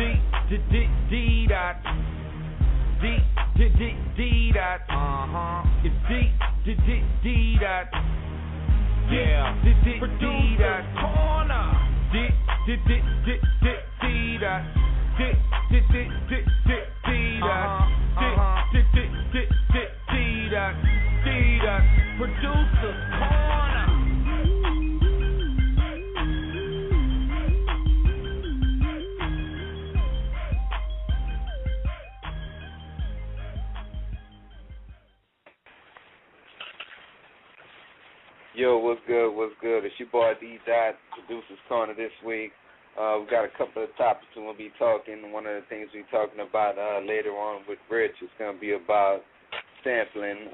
D dot. D dot. It's D dot. Yeah. D dot. Corner. D dot. D dot. Producer corner. Yo, what's good? What's good? It's your boy D Dot, Producer's Corner this week. We got a couple of topics we'll be talking. One of the things we're talking about later on with Rich is going to be about sampling.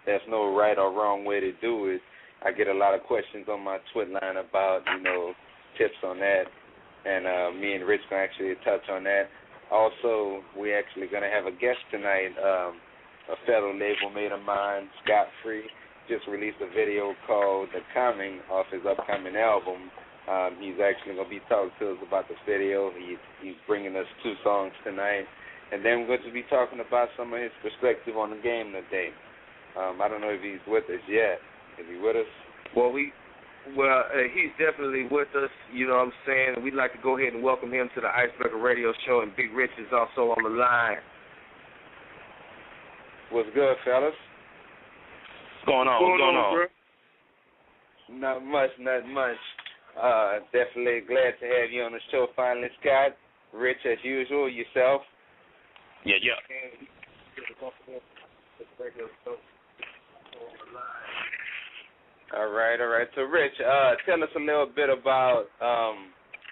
There's no right or wrong way to do it. I get a lot of questions on my Twitter line about, tips on that, and me and Rich going to actually touch on that. Also, we're actually going to have a guest tonight, a fellow label mate of mine, Skot Frii. Just released a video called The Coming off his upcoming album. He's actually going to be talking to us about the video. He's bringing us 2 songs tonight. And then we're going to be talking about some of his perspective on the game today. I don't know if he's with us yet. Is he with us? Well, he's definitely with us, you know what I'm saying? We'd like to go ahead and welcome him to the Icebreaker Radio Show, and Big Rich is also on the line. What's good, fellas? What's going on, bro? Not much. Definitely glad to have you on the show finally, Scott. Rich, as usual, yourself? Yeah. All right. So, Rich, tell us a little bit about,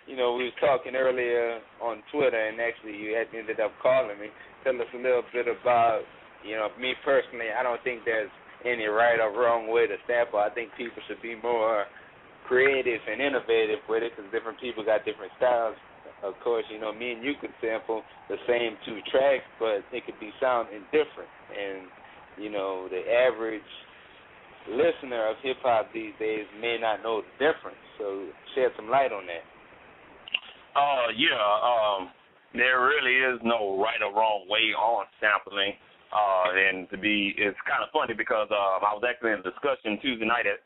we was talking earlier on Twitter, and actually you had ended up calling me. Tell us a little bit about, me personally, I don't think there's any right or wrong way to sample. I think people should be more creative and innovative with it because different people got different styles. Of course, me and you could sample the same 2 tracks, but it could be sounding different. And, the average listener of hip-hop these days may not know the difference. So shed some light on that. There really is no right or wrong way on sampling. And it's kind of funny because I was actually in a discussion Tuesday night at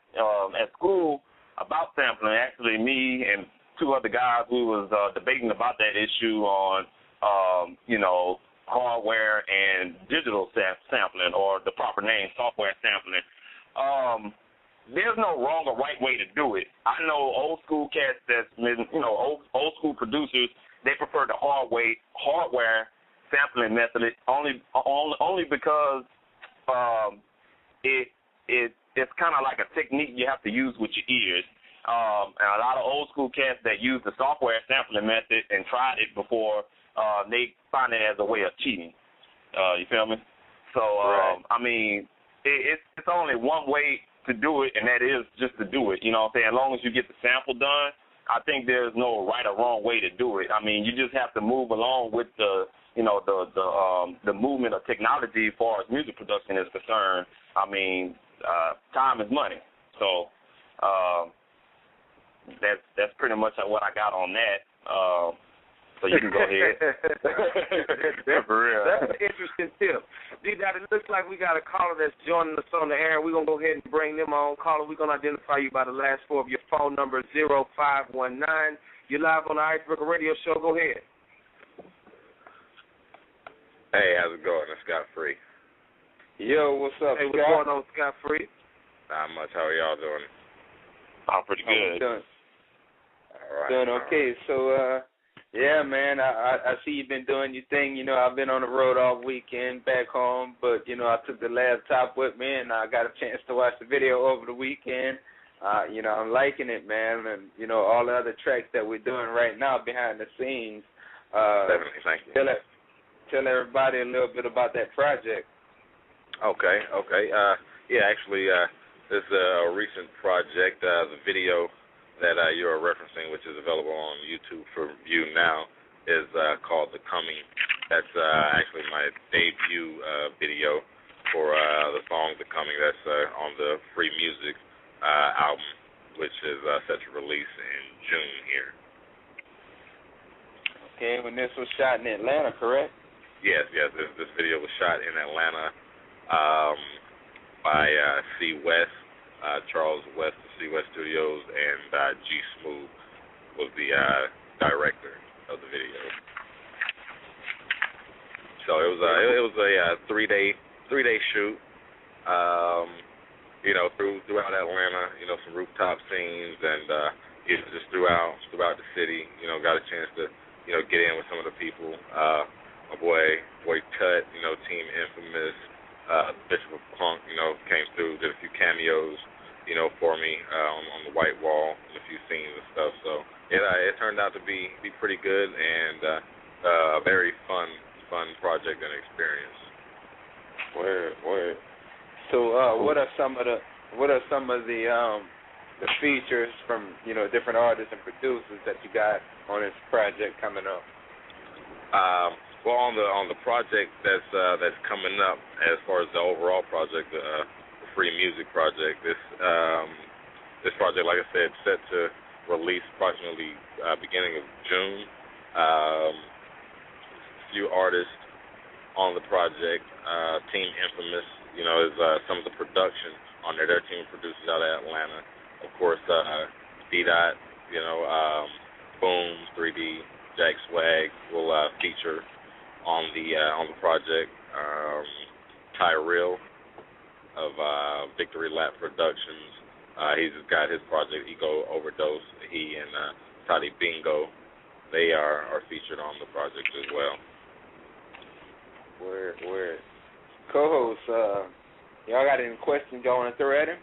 school about sampling. Actually, me and 2 other guys, we was debating about that issue on, hardware and digital sampling, or the proper name, software sampling. There's no wrong or right way to do it. I know old school cats old school producers, they prefer the hardware sampling method only because it's kind of like a technique you have to use with your ears. And a lot of old school cats that use the software sampling method and tried it before, they find it as a way of cheating. You feel me? So right. It's only one way to do it, and that is just to do it. You know what I'm saying? As long as you get the sample done, I think there's no right or wrong way to do it. You just have to move along with the movement of technology as far as music production is concerned. Time is money. So that's pretty much what I got on that. So you can go ahead. For real. That's an interesting tip. D-Dot, it looks like we got a caller that's joining us on the air. We're going to go ahead and bring them on. Caller, we're going to identify you by the last 4 of your phone number, 0519. You're live on the Icebreaker Radio Show. Go ahead. Hey, how's it going? It's Skot Frii. Yo, what's up, Hey, Scott? what's going on, Skot Frii? Not much. How are y'all doing? I'm pretty good. All right. Doing okay. Right. So, yeah, man, I see you've been doing your thing. I've been on the road all weekend back home, but, I took the laptop with me, and I got a chance to watch the video over the weekend. I'm liking it, man, and, all the other tracks that we're doing right now behind the scenes. Definitely, thank you. Tell everybody a little bit about that project. Okay. Actually, this is a recent project. The video that you're referencing, which is available on YouTube for view now, is called The Coming. That's actually my debut video for the song The Coming. That's on the Free Music album, which is set to release in June here. Okay, when this was shot in Atlanta, correct? Yes. This video was shot in Atlanta by C. West, Charles West of C. West Studios, and G. Smooth was the director of the video. So it was a 3-day shoot. Throughout Atlanta, some rooftop scenes, and just throughout the city. Got a chance to get in with some of the people. My boy Tut, Team Infamous, Bishop of Punk, came through, did a few cameos, for me on the White Wall and a few scenes and stuff. So it turned out to be pretty good and a very fun project and experience. Word. So what are some of the features from different artists and producers that you got on this project coming up? Well, on the project that's coming up, as far as the overall project, the Free Music project, this project, like I said, set to release approximately beginning of June. Few artists on the project. Team Infamous, is some of the production on there. Their team produces out of Atlanta. Of course, D-Dot, Boom, 3D, Jack Swag will feature on the project. Tyrell of Victory Lap Productions, he's got his project Ego Overdose. He and Toddy Bingo, they are featured on the project as well. Word. Co-host, y'all got any questions y'all want to throw at him?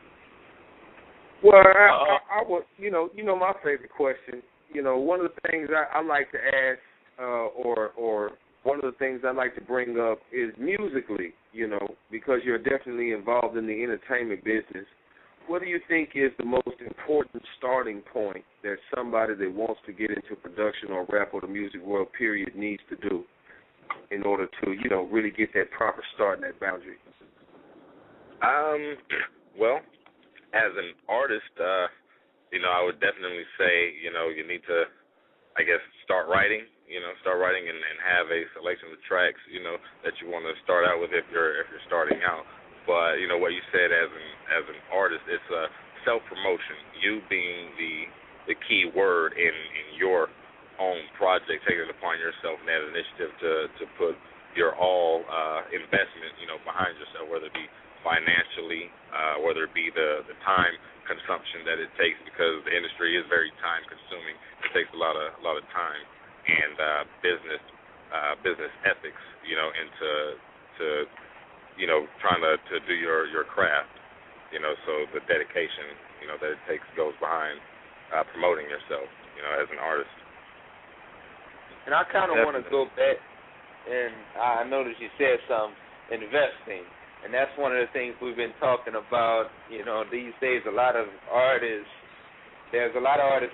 Well, I would, my favorite question. One of the things I like to ask, or one of the things I like to bring up is musically, because you're definitely involved in the entertainment business. What do you think is the most important starting point that somebody that wants to get into production or rap or the music world, period, needs to do in order to, really get that proper start and that boundary? Well, as an artist, I would definitely say, you need to, I guess, start writing and have a selection of tracks, that you want to start out with if you're starting out. But, what you said as an artist, it's self-promotion, you being the key word in your own project, taking it upon yourself and that initiative to put your all investment, behind yourself, whether it be financially, whether it be the time consumption that it takes, because the industry is very time consuming. It takes a lot of time and business ethics, into trying to do your craft, so the dedication, that it takes goes behind promoting yourself, as an artist. And I kind of want to go back, and I noticed you said some investing. And that's one of the things we've been talking about, these days. There's a lot of artists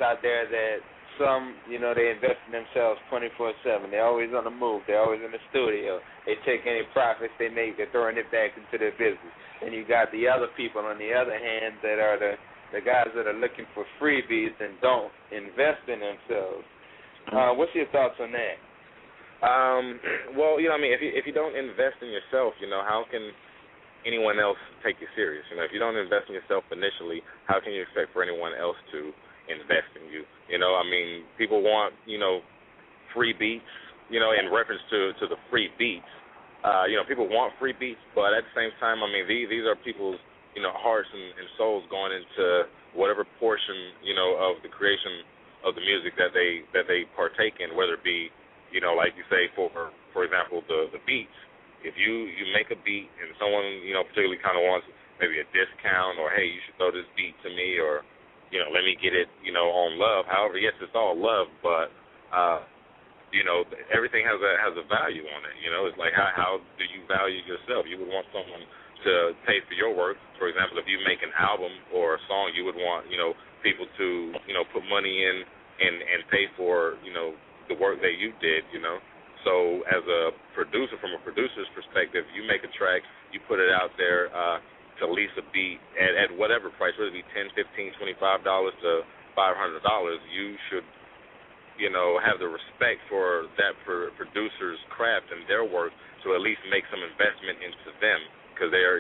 out there that some, they invest in themselves 24/7. They're always on the move. They're always in the studio. They take any profits they make, they're throwing it back into their business. And you got the other people, on the other hand, that are the guys that are looking for freebies and don't invest in themselves. What's your thoughts on that? Well, if you don't invest in yourself, how can anyone else take you serious? If you don't invest in yourself initially, how can you expect for anyone else to invest in you? People want, free beats, in reference to the free beats. People want free beats, but at the same time, these are people's, hearts and souls going into whatever portion, of the creation of the music that they partake in, whether it be, like you say, for example, the beats. If you make a beat and someone, particularly kind of wants maybe a discount, or, hey, you should throw this beat to me, or, let me get it, on love. However, yes, it's all love, but, everything has a value on it. It's like, how do you value yourself? You would want someone to pay for your work. For example, if you make an album or a song, you would want, people to, put money in and pay for, the work that you did, So as a producer, from a producer's perspective, you make a track, you put it out there to lease a beat at whatever price, whether it be $10, $15, $25 to $500, you should have the respect for that producer's craft and their work to at least make some investment into them, because they are,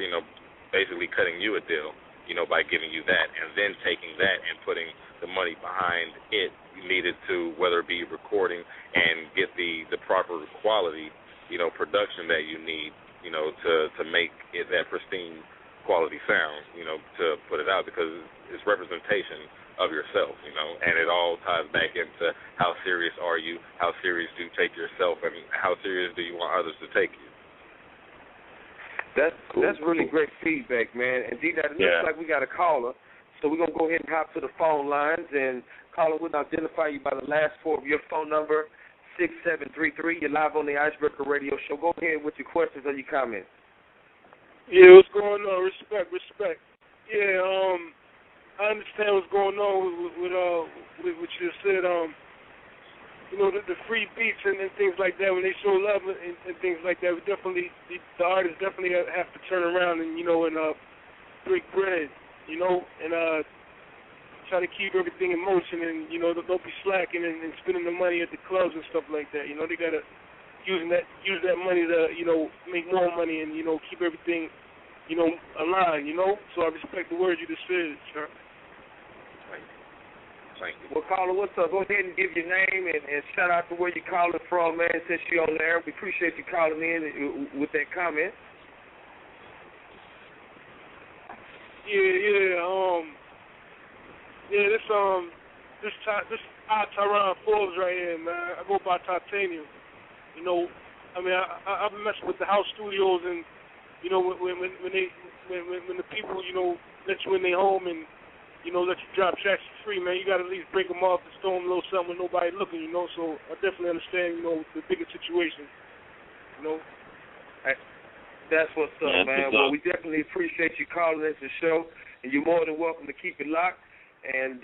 basically cutting you a deal, by giving you that, and then taking that and putting the money behind it needed to, whether it be recording and get the proper quality, production that you need, to make it that pristine quality sound, to put it out, because it's representation of yourself, and it all ties back into how serious are you, how serious do you take yourself, and how serious do you want others to take you. That's really great feedback, man. And D-Dot, it looks like we got a caller, so we're going to go ahead and hop to the phone lines, and caller, we'll identify you by the last four of your phone number, 6733. You're live on the Icebreaker Radio Show. Go ahead with your questions or your comments. Yeah, what's going on? Respect. Yeah, I understand what's going on with what you said. The free beats and things like that, when they show love and things like that, the artists definitely have to turn around and break bread, and try to keep everything in motion, and don't be slacking and spending the money at the clubs and stuff like that. They gotta use that money to make more money and keep everything aligned. So I respect the words you just said, sir. Thank you. Well, caller, what's up? Go ahead and give your name and shout out to where you're calling from, man, since you're on there. We appreciate you calling in with that comment. This Tyron Forbes right here, man. I go by Titanium. I've been messing with the house studios, and when the people let you in their home and let you drop tracks for free, man, you got to at least break them off and throw them a little something with nobody looking, So I definitely understand, the bigger situation, That's what's up, man. Well, we definitely appreciate you calling into the show, and you're more than welcome to keep it locked. And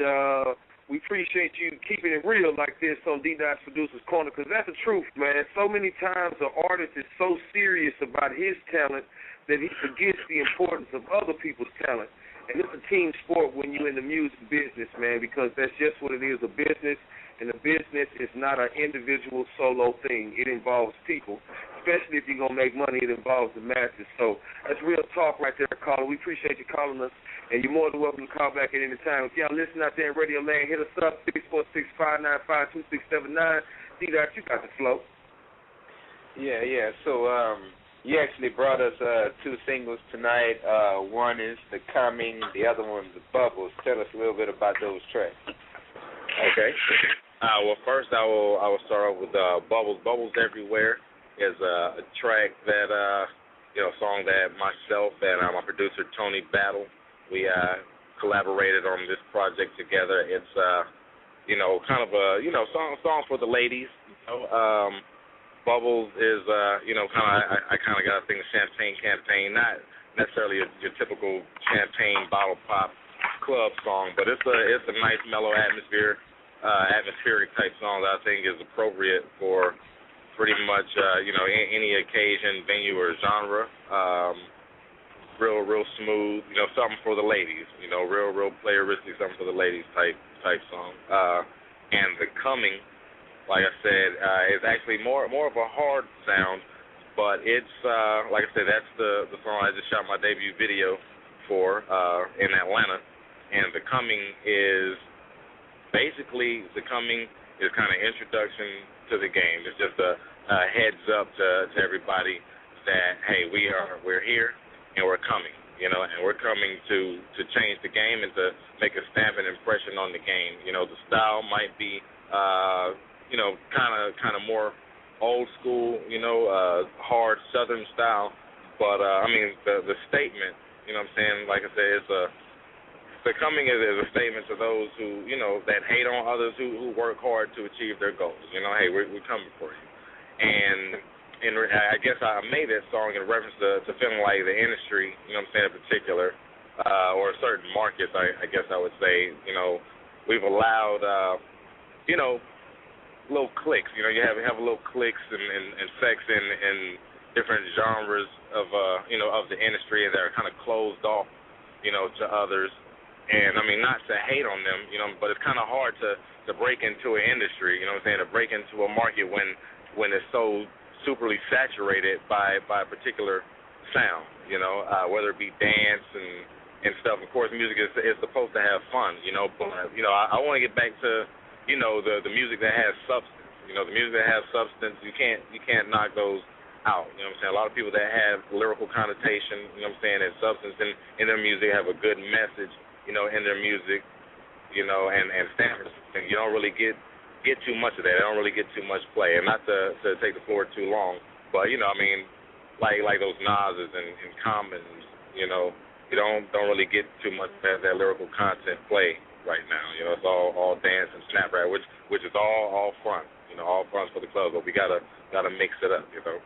we appreciate you keeping it real like this on D-Dot's Producer's Corner, because that's the truth, man. So many times an artist is so serious about his talent that he forgets the importance of other people's talent. And it's a team sport when you're in the music business, man, because that's just what it is, a business. And a business is not an individual solo thing. It involves people, especially if you're going to make money. It involves the masses. So that's real talk right there, caller. We appreciate you calling us, and you're more than welcome to call back at any time. If y'all listen out there in Radio Land, hit us up, 646-595-2679. D-Dot, you got the flow. Yeah. So you actually brought us two singles tonight. One is The Coming, the other one is The Bubbles. Tell us a little bit about those tracks. Okay. Well, first I will start off with Bubbles. Bubbles Everywhere is a track that, a song that myself and my producer Tony Battle, we collaborated on this project together. It's, kind of a, song for the ladies. Bubbles is, I kind of got a thing of champagne campaign, not necessarily your typical champagne bottle pop club song, but it's a nice mellow atmospheric type song that I think is appropriate for pretty much, any occasion, venue, or genre. Real smooth, something for the ladies, real playeristic, something for the ladies type song. And The Coming, like I said, is actually more of a hard sound, but it's like I said, that's the song I just shot my debut video for in Atlanta. And The Coming is kind of introduction to the game. It's just a heads up to everybody that hey, we're here and we're coming, and we're coming to change the game and to make a stamp and impression on the game. The style might be kind of more old school, hard Southern style. But the statement, what I'm saying? Like I said, The Coming is a statement to those who, that hate on others who work hard to achieve their goals. Hey, we're coming for you. And I guess I made that song in reference to feeling like the industry, in particular, or certain markets, I guess I would say, we've allowed, little cliques. You have little cliques and sects in different genres of the industry that are kind of closed off, to others. And I mean, not to hate on them, you know, but it's kind of hard to break into an industry, you know what I'm saying, to break into a market when it's so superly saturated by a particular sound, you know, whether it be dance and stuff. Of course, music is supposed to have fun, you know, but you know, I want to get back to, you know, the music that has substance. You know, the music that has substance, you can't knock those out. You know what I'm saying? A lot of people that have lyrical connotation, you know what I'm saying, and substance in their music have a good message, you know, in their music, you know, and standards. And you don't really get too much of that. They don't really get too much play. And not to take the floor too long, but you know, I mean, like those Nas's and Commons, you know, you don't really get too much of that lyrical content play right now. You know, it's all dance and snap rap, which is all fun. You know, all fun for the club, but we gotta mix it up. You know.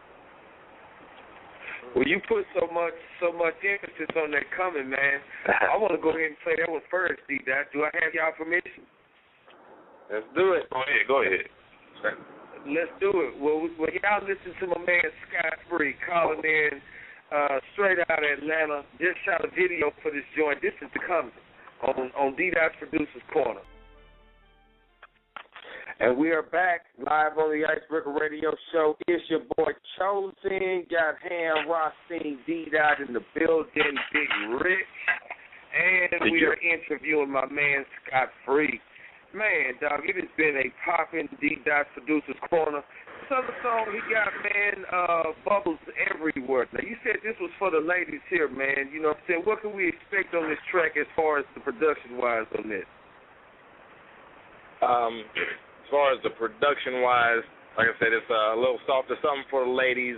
Well, you put so much emphasis on that coming, man. I want to go ahead and play that one first, D-Dot. Do I have y'all permission? Let's do it. Go ahead. Let's do it. Well, y'all listen to my man Skot Frii calling in straight out of Atlanta. Just shot a video for this joint. This is the coming on D-Dot's Producer's Corner. And we are back live on the Icebreaker Radio Show. It's your boy Chosen, got Ham, Rothstein, D-Dot in the building, Big Rich. And we are interviewing my man Skot Frii. Man, dog, it has been a poppin' D-Dot Producer's Corner. This other song he got, man, Bubbles Everywhere. Now, you said this was for the ladies here, man. You know what I'm saying? What can we expect on this track as far as the production-wise on this? As far as the production-wise, like I said, it's a little softer, something for the ladies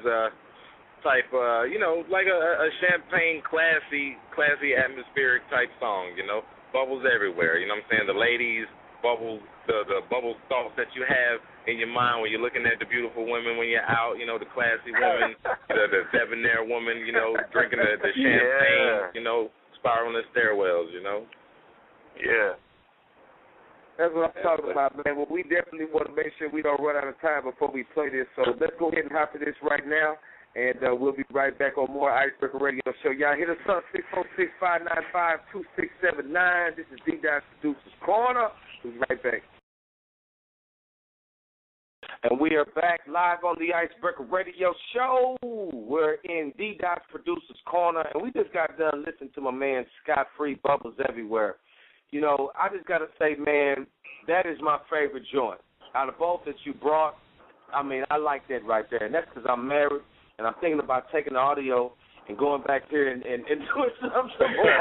type, you know, like a champagne, classy atmospheric type song, you know, bubbles everywhere, you know what I'm saying? The ladies, bubbles, the bubble thoughts that you have in your mind when you're looking at the beautiful women when you're out, you know, the classy woman, the debonair woman, you know, drinking the champagne, you know, spiraling the stairwells, you know? Yeah. That's what I'm talking about, man. Well, we definitely want to make sure we don't run out of time before we play this. So let's go ahead and hop to this right now, and we'll be right back on more Icebreaker Radio Show. Y'all hit us up, 646-595-2679. This is D-Dot's Producer's Corner. We'll be right back. And we are back live on the Icebreaker Radio Show. We're in D-Dot's Producer's Corner, and we just got done listening to my man Skot Frii, Bubbles Everywhere. You know, I just got to say, man, that is my favorite joint. Out of both that you brought, I mean, I like that right there. And that's because I'm married, and I'm thinking about taking the audio and going back here and doing something more.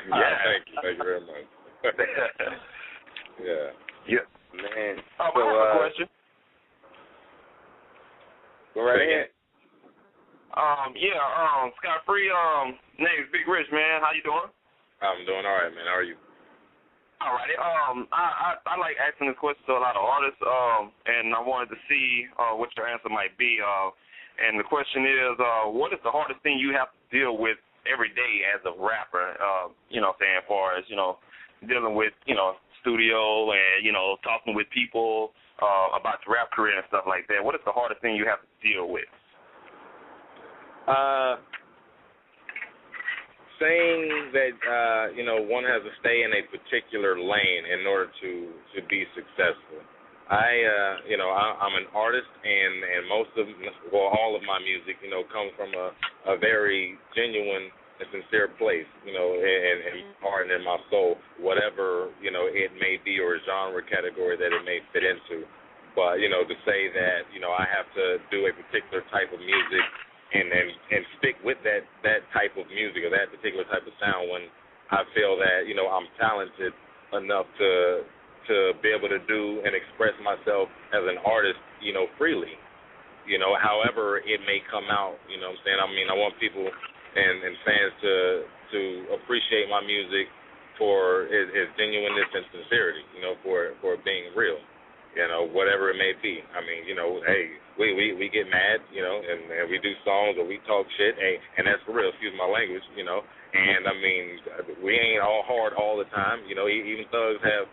Yeah, thank you very much. Yeah. Man. I have a question. Go right ahead. Skot Frii, name is Big Rich, man. How you doing? I'm doing all right, man. How are you? All righty. I like asking this question to a lot of artists, and I wanted to see what your answer might be. And the question is, what is the hardest thing you have to deal with every day as a rapper? You know, saying as far as, you know, dealing with, you know, studio and, you know, talking with people about your rap career and stuff like that. What is the hardest thing you have to deal with? Saying that you know, one has to stay in a particular lane in order to be successful. I'm an artist, and all of my music, you know, comes from a very genuine and sincere place, you know, in my heart and in my soul, whatever, you know, it may be, or genre category that it may fit into. But, you know, to say that, you know, I have to do a particular type of music and stick with that type of music or that particular type of sound when I feel that, you know, I'm talented enough to be able to do and express myself as an artist, you know, freely, you know, however it may come out, you know what I'm saying? I mean, I want people and fans to appreciate my music for its genuineness and sincerity, you know, for being real. You know, whatever it may be. I mean, you know, hey, we get mad, you know, and we do songs or we talk shit, and that's for real, excuse my language, you know. And, I mean, we ain't all hard all the time. You know, even thugs have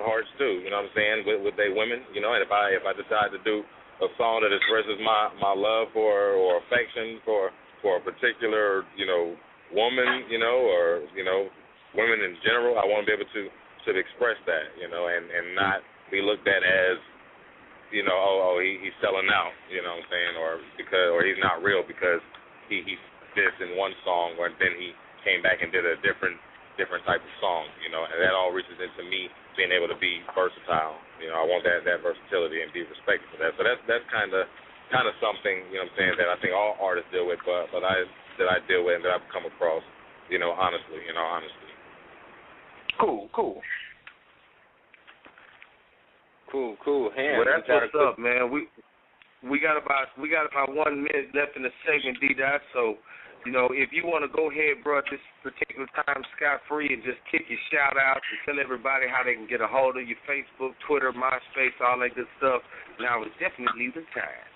hearts, too, you know what I'm saying, with their women, you know. And if I decide to do a song that expresses my love for or affection for a particular, you know, woman, or women in general. I want to be able to express that, and not be looked at as, he's selling out, you know what I'm saying, or he's not real because he did this in one song, or then he came back and did a different type of song, and that all reaches into me being able to be versatile. I want that versatility and be respected for that. So that's kind of something, what I'm saying, that I think all artists deal with, but that I deal with and that I've come across, honestly. Cool. Cool. Well, that's what's up, man. We got about 1 minute left in the segment, D-Dot. So, if you want to go ahead, bro, at this particular time, Skot Frii, and just kick your shout out and tell everybody how they can get a hold of you, Facebook, Twitter, MySpace, all that good stuff. Now is definitely the time.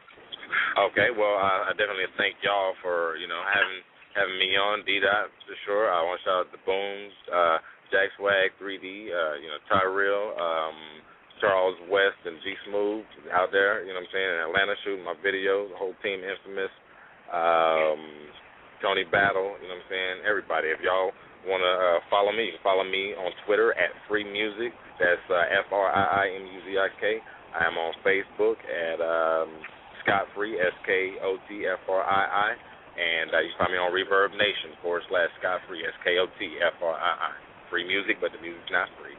Okay, well, I definitely thank y'all for, having me on, D-Dot, for sure. I want to shout out the Booms, Jack Swag, 3D, Tyrell, Charles West, and G Smooth out there, you know what I'm saying, in Atlanta shooting my videos, the whole team Infamous, Tony Battle, you know what I'm saying, everybody. If y'all want to follow me, you can follow me on Twitter at Free Music. That's FRIIMUZIK. I am on Facebook at Skot Frii, SKOTFRII. And you can find me on Reverb Nation /Skot Frii, SKOTFRII. Free music, but the music's not free.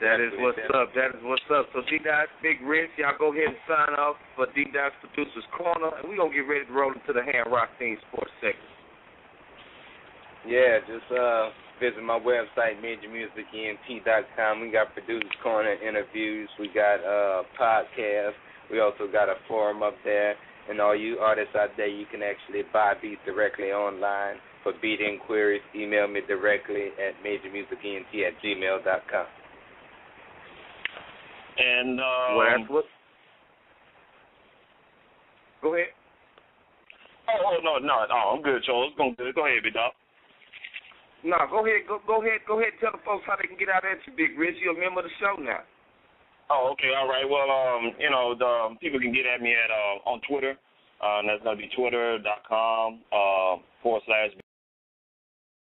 That is what's up. So D-Dot, Big Rich, y'all go ahead and sign off for D-Dot's Producer's Corner, and we're going to get ready to roll into the Hand Rock Theme Sports segment. Yeah, just visit my website, MajorMusicENT.com. We got Producer's Corner interviews. We got podcasts. We also got a forum up there. And all you artists out there, you can actually buy beats directly online. For beat inquiries, email me directly at MajorMusicENT@gmail.com. And well, that's what. Go ahead. Oh no, I'm good, Charles. Go ahead, big dog. No, go ahead. Go ahead. Tell the folks how they can get out at you, Big Rich. You're a member of the show now. Oh, okay, all right. Well, the people can get at me at on Twitter. That's gonna be twitter.com /